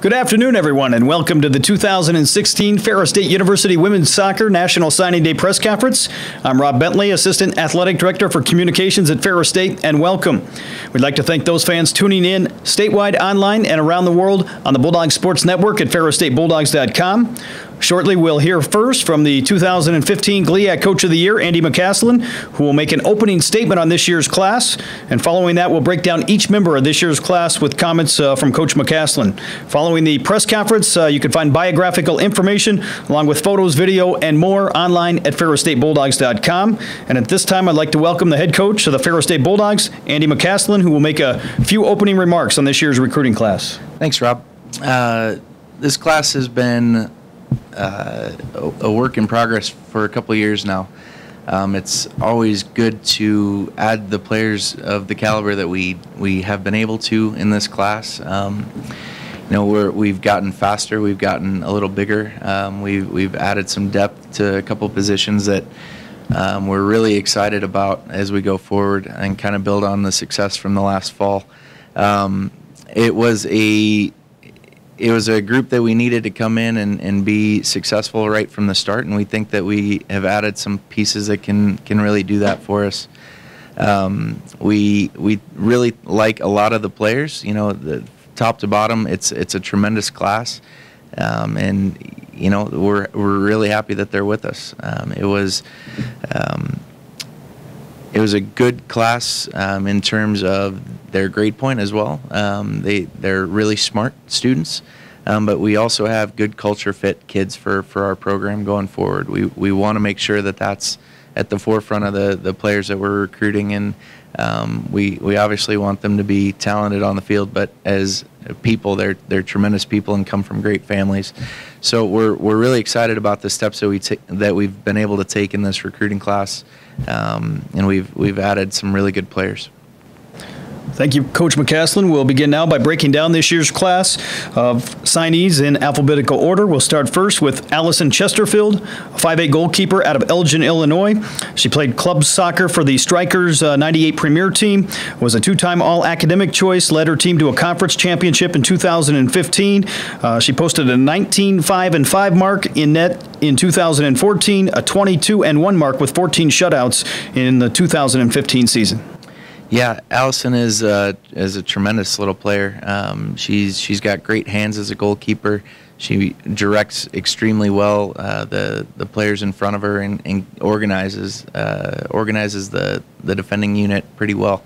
Good afternoon, everyone, and welcome to the 2016 Ferris State University Women's Soccer National Signing Day Press Conference. I'm Rob Bentley, Assistant Athletic Director for Communications at Ferris State, and welcome. We'd like to thank those fans tuning in statewide, online, and around the world on the Bulldog Sports Network at ferrisstatebulldogs.com. Shortly, we'll hear first from the 2015 GLIAC Coach of the Year, Andy McCaslin, who will make an opening statement on this year's class. And following that, we'll break down each member of this year's class with comments from Coach McCaslin. Following the press conference, you can find biographical information along with photos, video, and more online at ferrisstatebulldogs.com. And at this time, I'd like to welcome the head coach of the Ferris State Bulldogs, Andy McCaslin, who will make a few opening remarks on this year's recruiting class. Thanks, Rob. This class has been a work in progress for a couple of years now. It's always good to add the players of the caliber that we have been able to in this class. We've gotten faster, we've gotten a little bigger. We've added some depth to a couple positions that we're really excited about as we go forward and kind of build on the success from the last fall. It was a group that we needed to come in and be successful right from the start, and we think that we have added some pieces that can really do that for us. We really like a lot of the players. The top to bottom, it's a tremendous class, and we're really happy that they're with us. It was a good class in terms of their grade point as well. They're really smart students, but we also have good culture fit kids for our program going forward. We want to make sure that that's at the forefront of the players that we're recruiting, and we obviously want them to be talented on the field, but as people, they're tremendous people and come from great families. So we're really excited about the steps that we've been able to take in this recruiting class. And we've added some really good players. Thank you, Coach McCaslin. We'll begin now by breaking down this year's class of signees in alphabetical order. We'll start first with Allison Chesterfield, a 5'8" goalkeeper out of Elgin, Illinois. She played club soccer for the Strikers 98 Premier Team, was a two-time All-Academic choice, led her team to a conference championship in 2015. She posted a 19-5-5 mark in net in 2014, a 22-1 mark with 14 shutouts in the 2015 season. Yeah, Allison is a tremendous little player. She's got great hands as a goalkeeper. She directs extremely well the players in front of her and organizes the defending unit pretty well.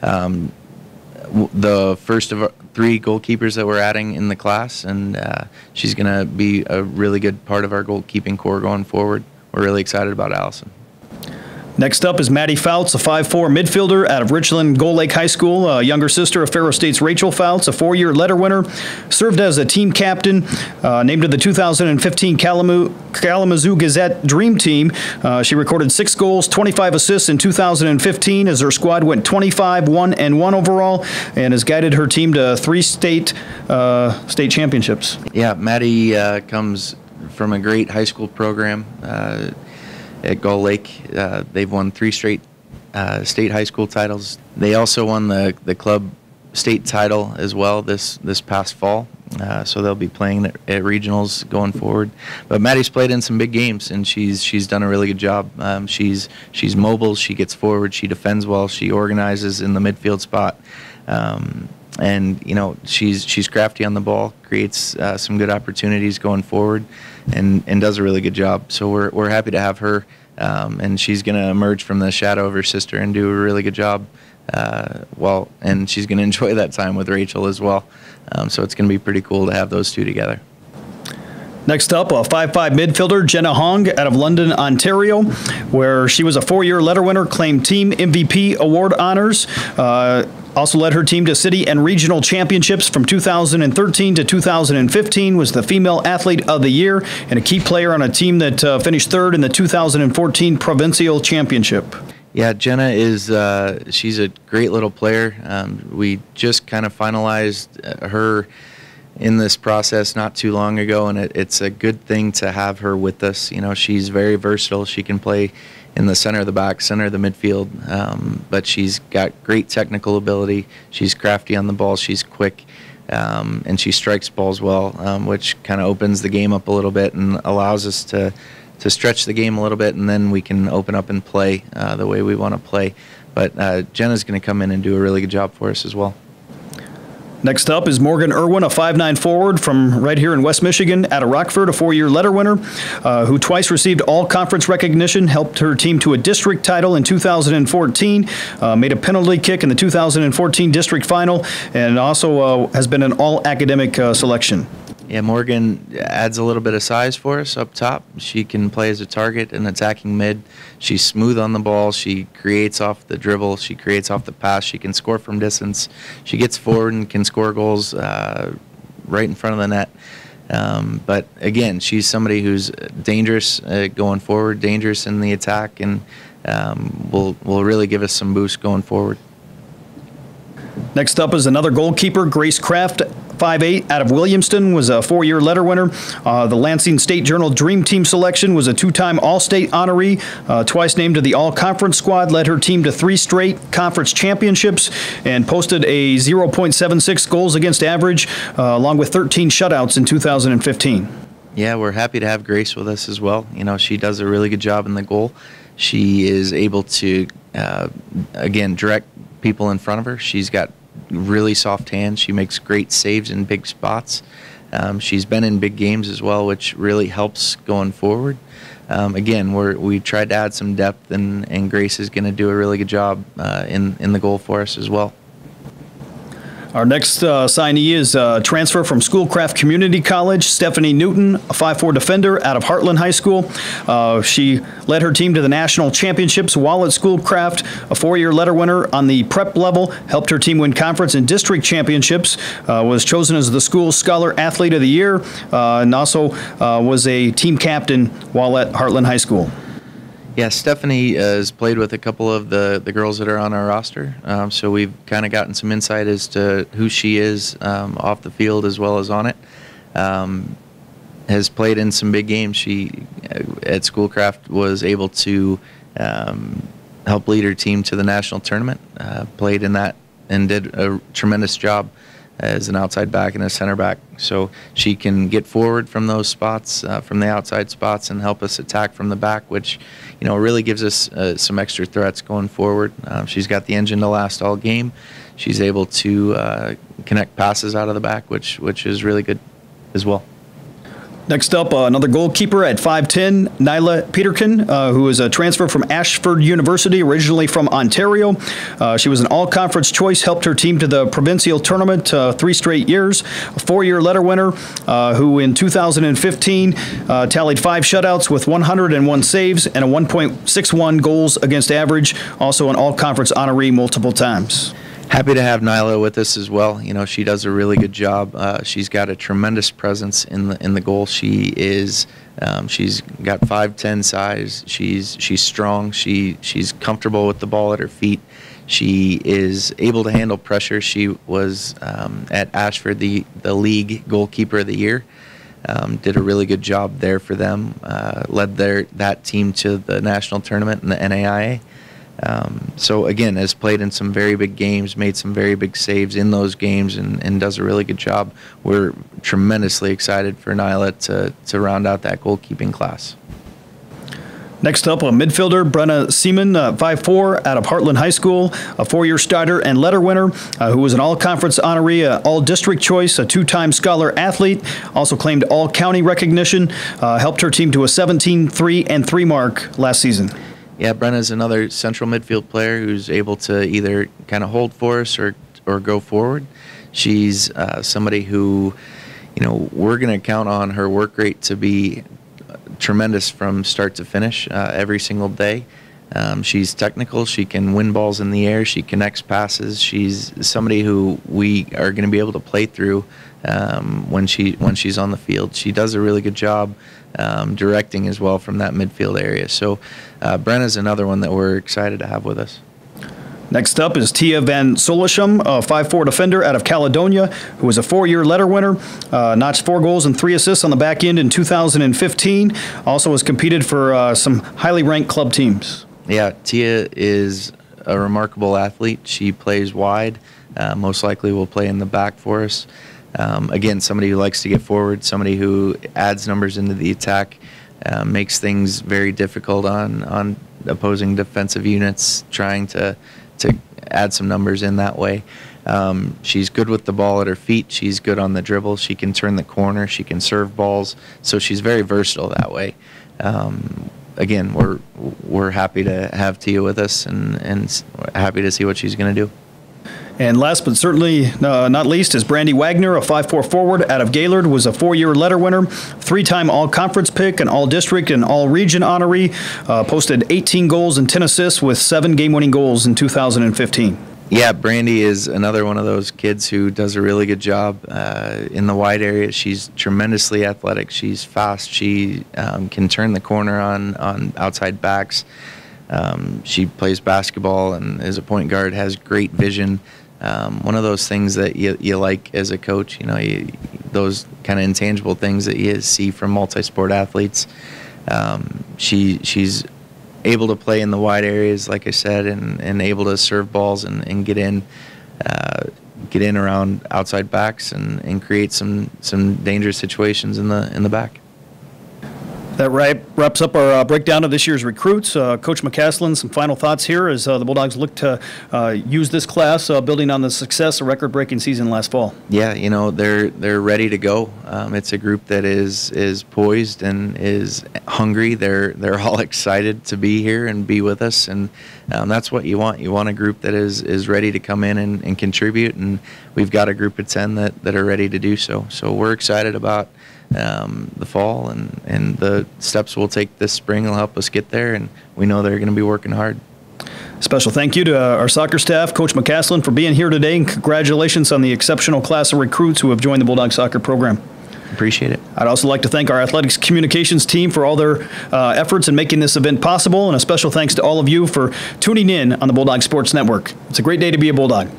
The first of 3 goalkeepers that we're adding in the class, and she's going to be a really good part of our goalkeeping core going forward. We're really excited about Allison. Next up is Maddie Fouts, a 5'4" midfielder out of Richland Gold Lake High School, a younger sister of Ferris State's Rachel Fouts, a 4-year letter winner, served as a team captain, named to the 2015 Kalamazoo Gazette Dream Team. She recorded 6 goals, 25 assists in 2015 as her squad went 25-1-1 overall, and has guided her team to 3 state championships. Yeah, Maddie comes from a great high school program. At Gull Lake, they've won 3 straight state high school titles. They also won the club state title as well this past fall, so they'll be playing at regionals going forward. But Maddie's played in some big games, and she's done a really good job. She's mobile, she gets forward, she defends well, she organizes in the midfield spot, and she's crafty on the ball, creates some good opportunities going forward, and does a really good job. So we're happy to have her, and she's going to emerge from the shadow of her sister and do a really good job. And she's going to enjoy that time with Rachel as well. So it's going to be pretty cool to have those 2 together. Next up, a 5'5" midfielder, Jenna Hong, out of London, Ontario, where she was a 4-year letter winner, claimed Team MVP award honors. Also led her team to city and regional championships from 2013 to 2015, was the Female Athlete of the Year, and a key player on a team that finished 3rd in the 2014 Provincial Championship. Yeah, Jenna she's a great little player. We just kind of finalized her in this process not too long ago, and it's a good thing to have her with us. She's very versatile. She can play in the center of the back, center of the midfield, but she's got great technical ability. She's crafty on the ball. She's quick. and she strikes balls well, which kind of opens the game up a little bit and allows us to stretch the game a little bit, and then we can open up and play the way we want to play. But Jenna's going to come in and do a really good job for us as well. Next up is Morgan Irwin, a 5'9" forward from right here in West Michigan, out of Rockford, a 4-year letter winner, who twice received all-conference recognition, helped her team to a district title in 2014, made a penalty kick in the 2014 district final, and also has been an all-academic selection. Yeah, Morgan adds a little bit of size for us up top. She can play as a target and attacking mid. She's smooth on the ball. She creates off the dribble. She creates off the pass. She can score from distance. She gets forward and can score goals right in front of the net. But again, she's somebody who's dangerous going forward, dangerous in the attack, and will really give us some boost going forward. Next up is another goalkeeper, Grace Kraft, 5'8", out of Williamston, was a 4-year letter winner. The Lansing State Journal Dream Team selection, was a 2-time All-State honoree, twice named to the All-Conference squad, led her team to 3 straight conference championships, and posted a 0.76 goals against average, along with 13 shutouts in 2015. Yeah, we're happy to have Grace with us as well. You know, she does a really good job in the goal. She is able to, again, direct people in front of her. She's got really soft hands. She makes great saves in big spots. She's been in big games as well, which really helps going forward. Again, we tried to add some depth, and Grace is going to do a really good job in the goal for us as well. Our next signee is a transfer from Schoolcraft Community College, Stephanie Newton, a 5'4" defender out of Heartland High School. She led her team to the national championships while at Schoolcraft, a 4-year letter winner on the prep level, helped her team win conference and district championships, was chosen as the school Scholar Athlete of the Year, and also was a team captain while at Heartland High School. Yeah, Stephanie has played with a couple of the girls that are on our roster, so we've kind of gotten some insight as to who she is off the field as well as on it. Has played in some big games. She, at Schoolcraft, was able to help lead her team to the national tournament, played in that and did a tremendous job as an outside back and a center back. So she can get forward from those spots, from the outside spots, and help us attack from the back, which, you know, really gives us some extra threats going forward. She's got the engine to last all game. She's able to connect passes out of the back, which is really good as well. Next up, another goalkeeper at 5'10", Nyla Peterkin, who is a transfer from Ashford University, originally from Ontario. She was an all-conference choice, helped her team to the provincial tournament 3 straight years. A 4-year letter winner, who in 2015 tallied 5 shutouts with 101 saves and a 1.61 goals against average. Also an all-conference honoree multiple times. Happy to have Nyla with us as well. You know, she does a really good job. She's got a tremendous presence in the goal. She is, she's got 5'10" size. She's strong. She's comfortable with the ball at her feet. She is able to handle pressure. She was at Ashford the league goalkeeper of the year. Did a really good job there for them. Led that team to the national tournament in the NAIA. So again, has played in some very big games, made some very big saves in those games, and does a really good job. We're tremendously excited for Nyla to round out that goalkeeping class. Next up, a midfielder, Brenna Seaman, 5'4", out of Heartland High School, a 4-year starter and letter winner, who was an all-conference honoree, all-district choice, a 2-time Scholar Athlete, also claimed all-county recognition, helped her team to a 17-3-3 mark last season. Yeah, Brenna's another central midfield player who's able to either kind of hold for us or go forward. She's somebody who, you know, we're going to count on her work rate to be tremendous from start to finish every single day. She's technical. She can win balls in the air. She connects passes. She's somebody who we are going to be able to play through when she's on the field. She does a really good job directing as well from that midfield area. So Brenna's another one that we're excited to have with us. Next up is Tia Van Solisham, a 5'4" defender out of Caledonia, who was a 4-year letter winner, notched 4 goals and 3 assists on the back end in 2015. Also has competed for some highly ranked club teams. Yeah, Tia is a remarkable athlete. She plays wide. Most likely will play in the back for us. Again, somebody who likes to get forward, somebody who adds numbers into the attack, makes things very difficult on opposing defensive units, trying to add some numbers in that way. She's good with the ball at her feet. She's good on the dribble. She can turn the corner. She can serve balls. So she's very versatile that way. Again, we're happy to have Tia with us, and happy to see what she's going to do. And last but certainly not least is Brandy Wagner, a 5'4" forward out of Gaylord, was a 4-year letter winner, 3-time all-conference pick, an all-district and all-region honoree, posted 18 goals and 10 assists with 7 game-winning goals in 2015. Yeah, Brandy is another one of those kids who does a really good job in the wide area. She's tremendously athletic. She's fast. She can turn the corner on outside backs. She plays basketball and is a point guard, has great vision. One of those things that you like as a coach, those kind of intangible things that you see from multi-sport athletes. She's able to play in the wide areas, like I said, and able to serve balls and get in around outside backs and create some dangerous situations in the back. That wraps up our breakdown of this year's recruits. Coach McCaslin, some final thoughts here as the Bulldogs look to use this class, building on the success of record-breaking season last fall. Yeah, they're ready to go. It's a group that is poised and is hungry. They're all excited to be here and be with us, and that's what you want. You want a group that is ready to come in and contribute, and we've got a group of 10 that are ready to do so. So we're excited about the fall and the steps we'll take this spring will help us get there, and we know they're going to be working hard. Special thank you to our soccer staff, Coach McCaslin, for being here today, and congratulations on the exceptional class of recruits who have joined the Bulldog soccer program. Appreciate it. I'd also like to thank our athletics communications team for all their efforts in making this event possible, and a special thanks to all of you for tuning in on the Bulldog Sports Network. It's a great day to be a Bulldog.